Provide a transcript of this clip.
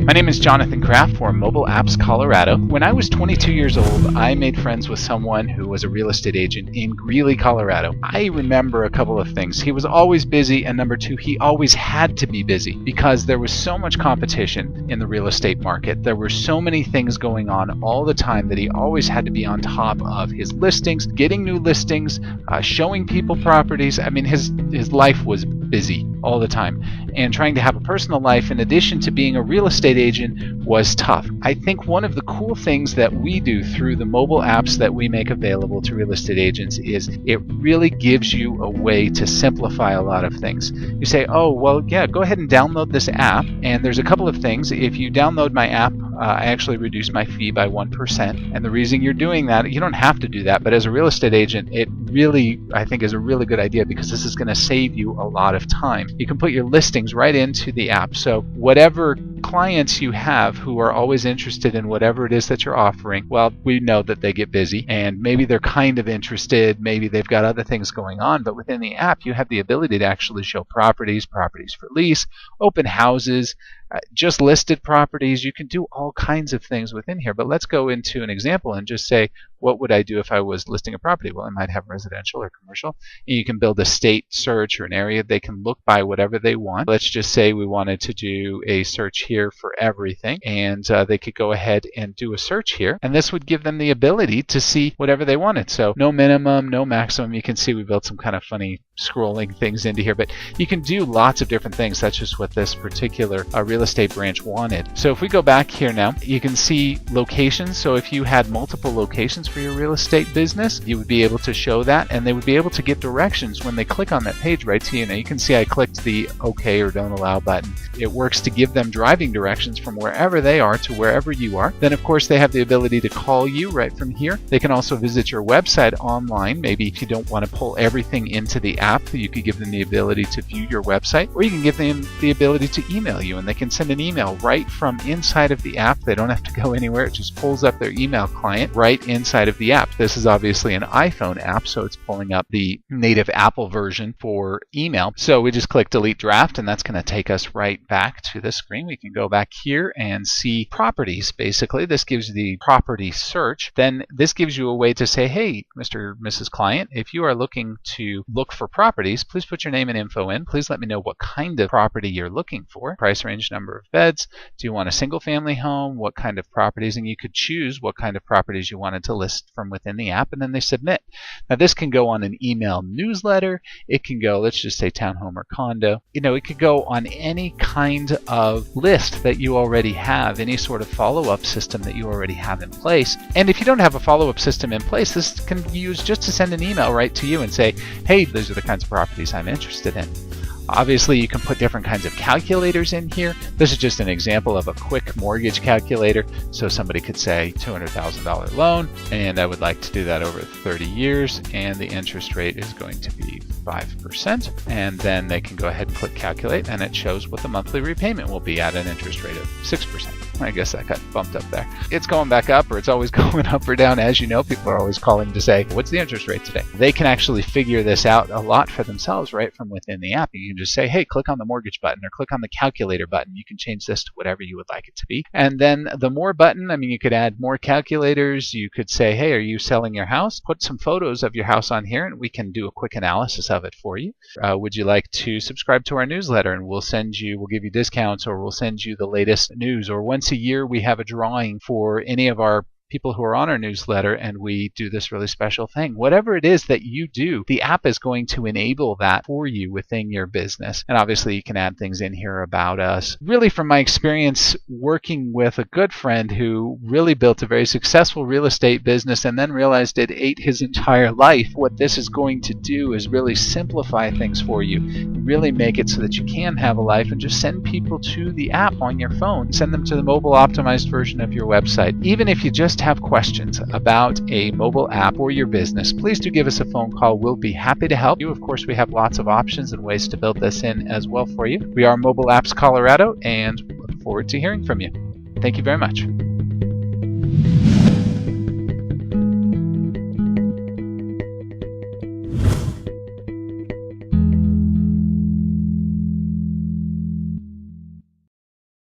My name is Jonathan Kraft for Mobile Apps Colorado. When I was 22 years old, I made friends with someone who was a real estate agent in Greeley, Colorado. I remember a couple of things. He was always busy, and number two, he always had to be busy because there was so much competition in the real estate market. There were so many things going on all the time that he always had to be on top of his listings, getting new listings, showing people properties. I mean, his life was busy all the time, and trying to have a personal life in addition to being a real estate agent was tough. I think one of the cool things that we do through the mobile apps that we make available to real estate agents is it really gives you a way to simplify a lot of things. You say, oh, well, yeah, go ahead and download this app, and there's a couple of things. If you download my app, I actually reduce my fee by 1%, and the reason you're doing that, you don't have to do that, but as a real estate agent, it really, I think, is a really good idea because this is going to save you a lot of time. You can put your listings right into the app, so whatever clients you have who are always interested in whatever it is that you're offering, well, we know that they get busy, and maybe they're kind of interested, maybe they've got other things going on, but within the app, you have the ability to actually show properties for lease, open houses, just listed properties. You can do all kinds of things within here, but let's go into an example and just say, what would I do if I was listing a property? Well, I might have residential or commercial. And you can build a state search or an area. They can look by whatever they want. Let's just say we wanted to do a search here for everything, and they could go ahead and do a search here, and this would give them the ability to see whatever they wanted. So no minimum, no maximum. You can see we built some kind of funny scrolling things into here, but you can do lots of different things. That's just what this particular real estate branch wanted. So if we go back here now, you can see locations. So if you had multiple locations for your real estate business, you would be able to show that, and they would be able to get directions when they click on that page right to you. Now you can see I clicked the OK or Don't Allow button. It works to give them driving directions from wherever they are to wherever you are. Then of course they have the ability to call you right from here. They can also visit your website online. Maybe if you don't want to pull everything into the app, you could give them the ability to view your website, or you can give them the ability to email you, and they can send an email right from inside of the app. They don't have to go anywhere. It just pulls up their email client right inside of the app. This is obviously an iPhone app, so it's pulling up the native Apple version for email. So we just click delete draft, and that's going to take us right back to the screen. We can go back here and see properties. Basically, this gives you the property search. Then this gives you a way to say, hey, Mr. or Mrs. Client, if you are looking to look for properties, please put your name and info in. Please let me know what kind of property you're looking for. Price range, number of beds. Do you want a single family home? What kind of properties? And you could choose what kind of properties you wanted to list from within the app, and then they submit. Now this can go on an email newsletter. It can go, let's just say townhome or condo. It could go on any kind of list that you already have, any sort of follow-up system that you already have in place. And if you don't have a follow-up system in place, this can be used just to send an email right to you and say, hey, these are the kinds of properties I'm interested in. Obviously, you can put different kinds of calculators in here. This is just an example of a quick mortgage calculator. So somebody could say $200,000 loan, and I would like to do that over 30 years, and the interest rate is going to be 5%. And then they can go ahead and click calculate, and it shows what the monthly repayment will be at an interest rate of 6%. I guess that got bumped up there. It's going back up, or it's always going up or down. As you know, people are always calling to say, what's the interest rate today? They can actually figure this out a lot for themselves right from within the app. You can just say, hey, click on the mortgage button or click on the calculator button. You can change this to whatever you would like it to be. And then the more button, you could add more calculators. You could say, hey, are you selling your house? Put some photos of your house on here, and we can do a quick analysis of it for you. Would you like to subscribe to our newsletter? And we'll give you discounts, or we'll send you the latest news. Or once a year, we have a drawing for any of our people who are on our newsletter, and we do this really special thing. Whatever it is that you do, the app is going to enable that for you within your business. And obviously you can add things in here about us. Really, from my experience working with a good friend who really built a very successful real estate business and then realized it ate his entire life, what this is going to do is really simplify things for you. Really make it so that you can have a life, and just send people to the app on your phone. Send them to the mobile optimized version of your website. Even if you just have questions about a mobile app or your business, please do give us a phone call. We'll be happy to help you. Of course, we have lots of options and ways to build this in as well for you. We are Mobile Apps Colorado, and look forward to hearing from you. Thank you very much.